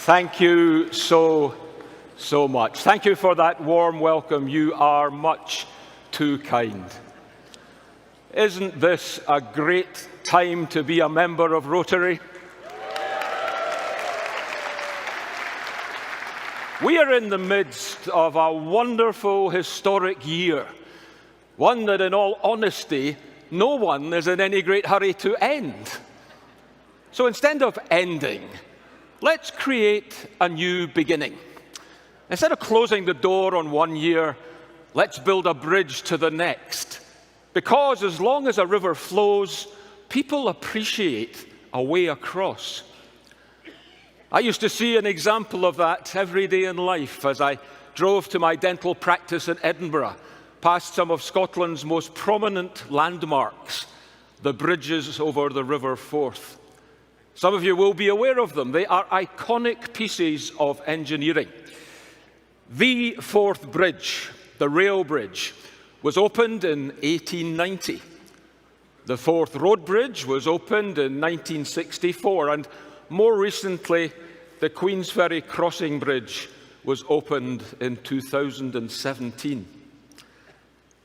Thank you so much. Thank you for that warm welcome. You are much too kind. Isn't this a great time to be a member of Rotary? We are in the midst of a wonderful historic year, one that in all honesty, no one is in any great hurry to end. So instead of ending, let's create a new beginning. Instead of closing the door on one year, let's build a bridge to the next. Because as long as a river flows, people appreciate a way across. I used to see an example of that every day in life as I drove to my dental practice in Edinburgh, past some of Scotland's most prominent landmarks, the bridges over the River Forth. Some of you will be aware of them. They are iconic pieces of engineering. The Forth Bridge, the rail bridge, was opened in 1890. The Forth Road Bridge was opened in 1964, and more recently, the Queensferry Crossing Bridge was opened in 2017.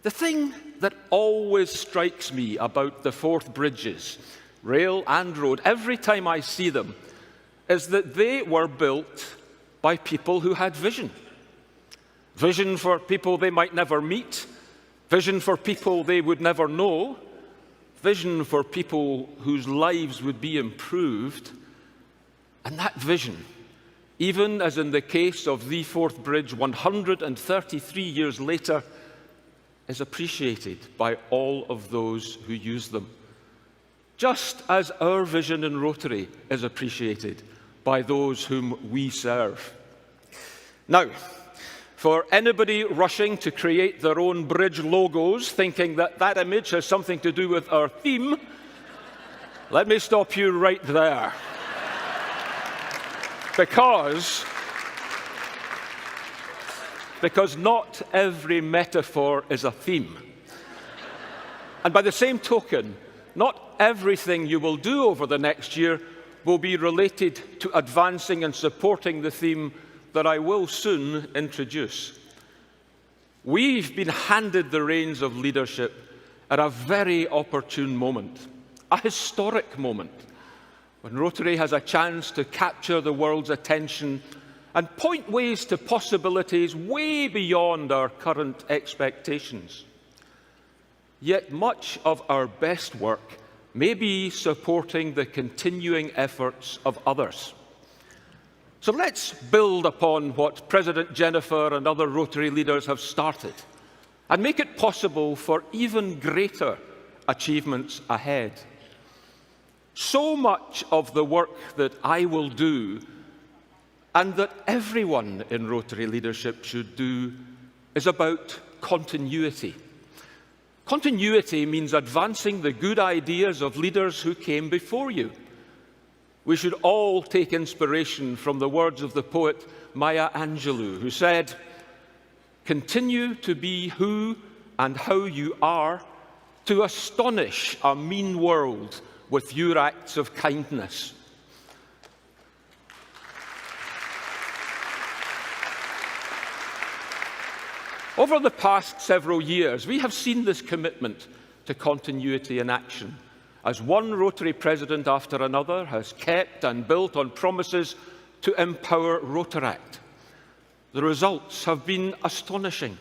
The thing that always strikes me about the Forth bridges, rail and road, every time I see them, is that they were built by people who had vision. Vision for people they might never meet, vision for people they would never know, vision for people whose lives would be improved. And that vision, even as in the case of the Forth Bridge 133 years later, is appreciated by all of those who use them. Just as our vision in Rotary is appreciated by those whom we serve. Now, for anybody rushing to create their own bridge logos, thinking that that image has something to do with our theme, let me stop you right there. Because not every metaphor is a theme. And by the same token, not everything you will do over the next year will be related to advancing and supporting the theme that I will soon introduce. We've been handed the reins of leadership at a very opportune moment, a historic moment, when Rotary has a chance to capture the world's attention and point ways to possibilities way beyond our current expectations. Yet much of our best work may be supporting the continuing efforts of others. So let's build upon what President Jennifer and other Rotary leaders have started and make it possible for even greater achievements ahead. So much of the work that I will do and that everyone in Rotary leadership should do is about continuity. Continuity means advancing the good ideas of leaders who came before you. We should all take inspiration from the words of the poet Maya Angelou, who said, "Continue to be who and how you are, to astonish a mean world with your acts of kindness." Over the past several years, we have seen this commitment to continuity in action, as one Rotary president after another has kept and built on promises to empower Rotaract. The results have been astonishing,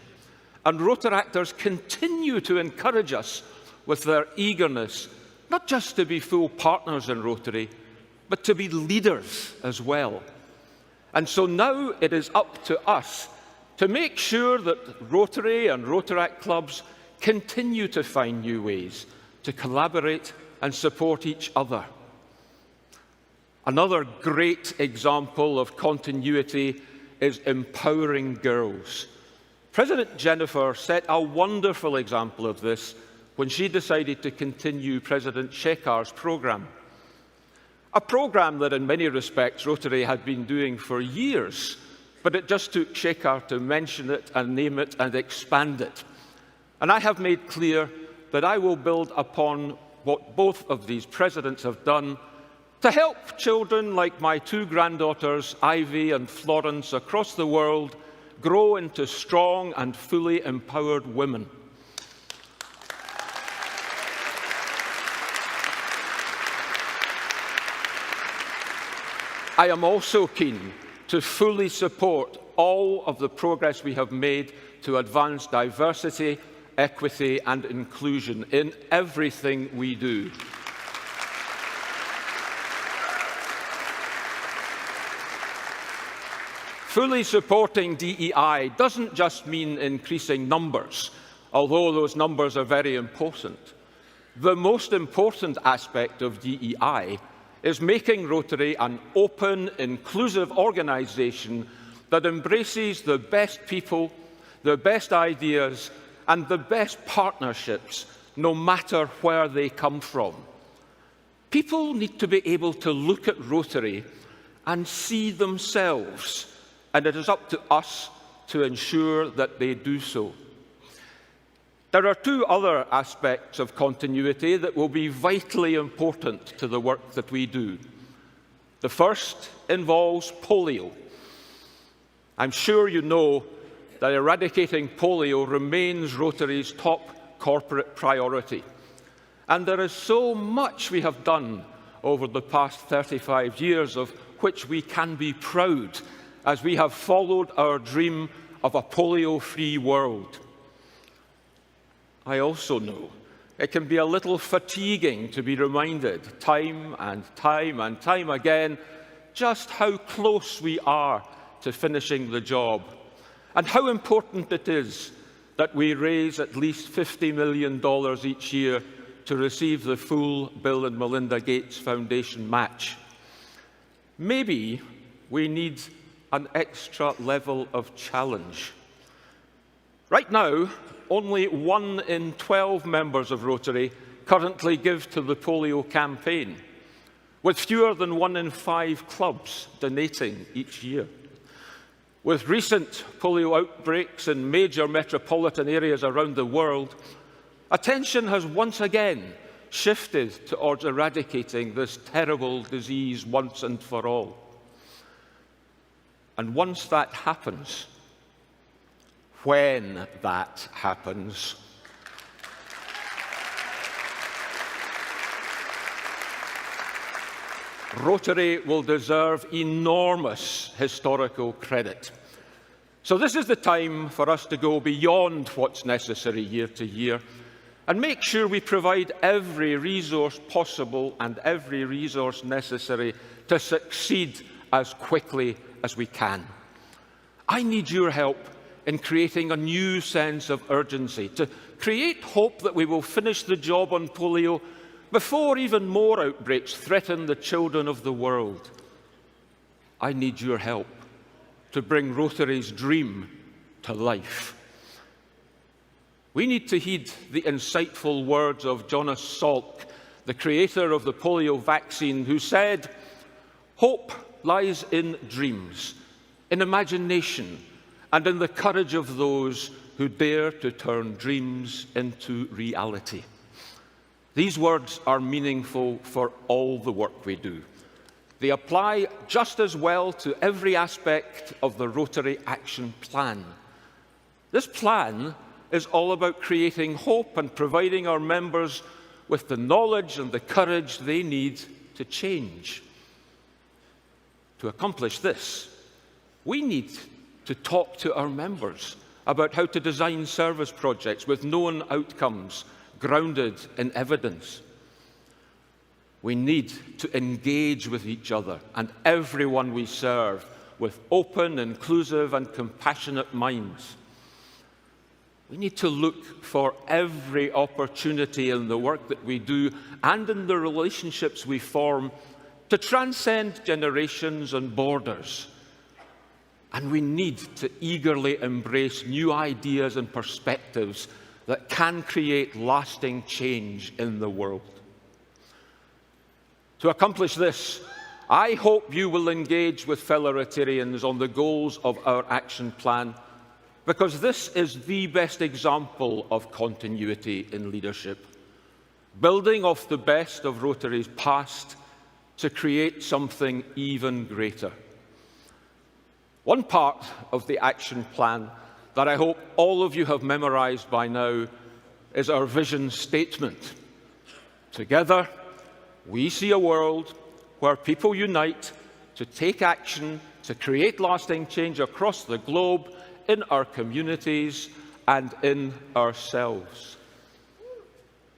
and Rotaractors continue to encourage us with their eagerness not just to be full partners in Rotary, but to be leaders as well. And so now it is up to us to make sure that Rotary and Rotaract clubs continue to find new ways to collaborate and support each other. Another great example of continuity is empowering girls. President Jennifer set a wonderful example of this when she decided to continue President Shekar's program. A program that in many respects Rotary had been doing for years, but it just took Shekar to mention it and name it and expand it. And I have made clear that I will build upon what both of these presidents have done to help children like my two granddaughters, Ivy and Florence, across the world grow into strong and fully empowered women. I am also keen to fully support all of the progress we have made to advance diversity, equity and inclusion in everything we do. Fully supporting DEI doesn't just mean increasing numbers, although those numbers are very important. The most important aspect of DEI is making Rotary an open, inclusive organisation that embraces the best people, the best ideas, and the best partnerships, no matter where they come from. People need to be able to look at Rotary and see themselves, and it is up to us to ensure that they do so. There are two other aspects of continuity that will be vitally important to the work that we do. The first involves polio. I'm sure you know that eradicating polio remains Rotary's top corporate priority. And there is so much we have done over the past 35 years of which we can be proud as we have followed our dream of a polio-free world. I also know it can be a little fatiguing to be reminded time and time again just how close we are to finishing the job and how important it is that we raise at least $50 million each year to receive the full Bill and Melinda Gates Foundation match. Maybe we need an extra level of challenge. Right now, only 1 in 12 members of Rotary currently give to the polio campaign, with fewer than 1 in 5 clubs donating each year. With recent polio outbreaks in major metropolitan areas around the world, attention has once again shifted towards eradicating this terrible disease once and for all. And once that happens, when that happens, Rotary will deserve enormous historical credit. So this is the time for us to go beyond what's necessary year to year and make sure we provide every resource possible and every resource necessary to succeed as quickly as we can. I need your help in creating a new sense of urgency, to create hope that we will finish the job on polio before even more outbreaks threaten the children of the world. I need your help to bring Rotary's dream to life. We need to heed the insightful words of Jonas Salk, the creator of the polio vaccine, who said, "Hope lies in dreams, in imagination, and in the courage of those who dare to turn dreams into reality." These words are meaningful for all the work we do. They apply just as well to every aspect of the Rotary Action Plan. This plan is all about creating hope and providing our members with the knowledge and the courage they need to change. To accomplish this, we need to talk to our members about how to design service projects with known outcomes grounded in evidence. We need to engage with each other and everyone we serve with open, inclusive and compassionate minds. We need to look for every opportunity in the work that we do and in the relationships we form to transcend generations and borders. And we need to eagerly embrace new ideas and perspectives that can create lasting change in the world. To accomplish this, I hope you will engage with fellow Rotarians on the goals of our action plan, because this is the best example of continuity in leadership, building off the best of Rotary's past to create something even greater. One part of the action plan that I hope all of you have memorized by now is our vision statement. Together, we see a world where people unite to take action to create lasting change across the globe, in our communities and in ourselves.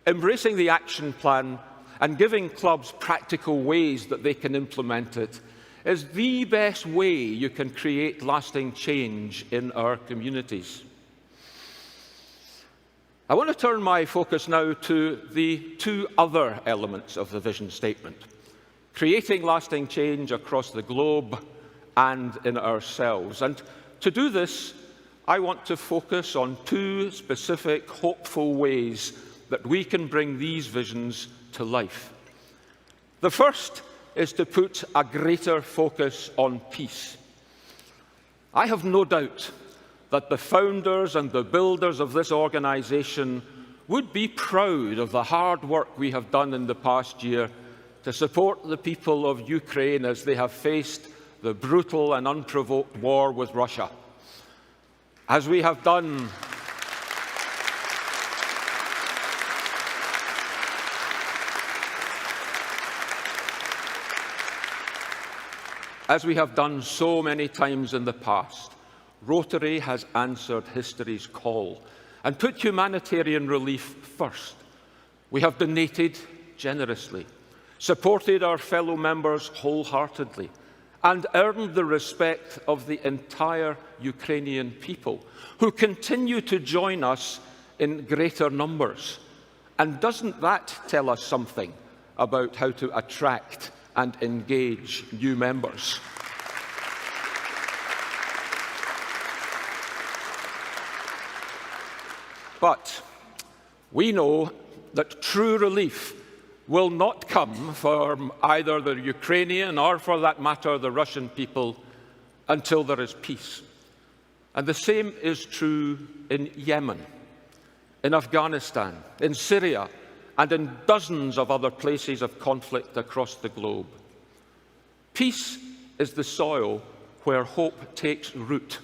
Embracing the action plan and giving clubs practical ways that they can implement it is the best way you can create lasting change in our communities. I want to turn my focus now to the two other elements of the vision statement: creating lasting change across the globe and in ourselves. And to do this, I want to focus on two specific, hopeful ways that we can bring these visions to life. The first is to put a greater focus on peace. I have no doubt that the founders and the builders of this organization would be proud of the hard work we have done in the past year to support the people of Ukraine as they have faced the brutal and unprovoked war with Russia. As we have done so many times in the past, Rotary has answered history's call and put humanitarian relief first. We have donated generously, supported our fellow members wholeheartedly, and earned the respect of the entire Ukrainian people, who continue to join us in greater numbers. And doesn't that tell us something about how to attract and engage new members? But we know that true relief will not come from either the Ukrainian or, for that matter, the Russian people until there is peace. And the same is true in Yemen, in Afghanistan, in Syria, and in dozens of other places of conflict across the globe. Peace is the soil where hope takes root.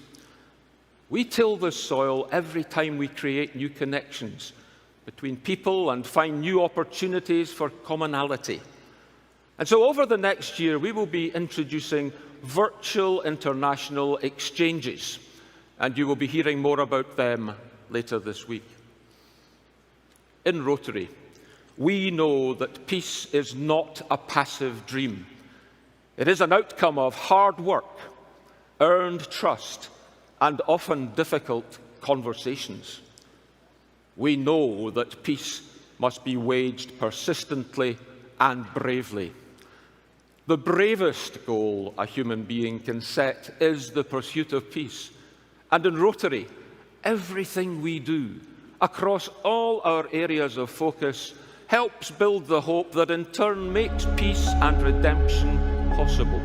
We till this soil every time we create new connections between people and find new opportunities for commonality. And so over the next year, we will be introducing virtual international exchanges, and you will be hearing more about them later this week. In Rotary, we know that peace is not a passive dream. It is an outcome of hard work, earned trust, and often difficult conversations. We know that peace must be waged persistently and bravely. The bravest goal a human being can set is the pursuit of peace. And in Rotary, everything we do across all our areas of focus helps build the hope that in turn makes peace and redemption possible.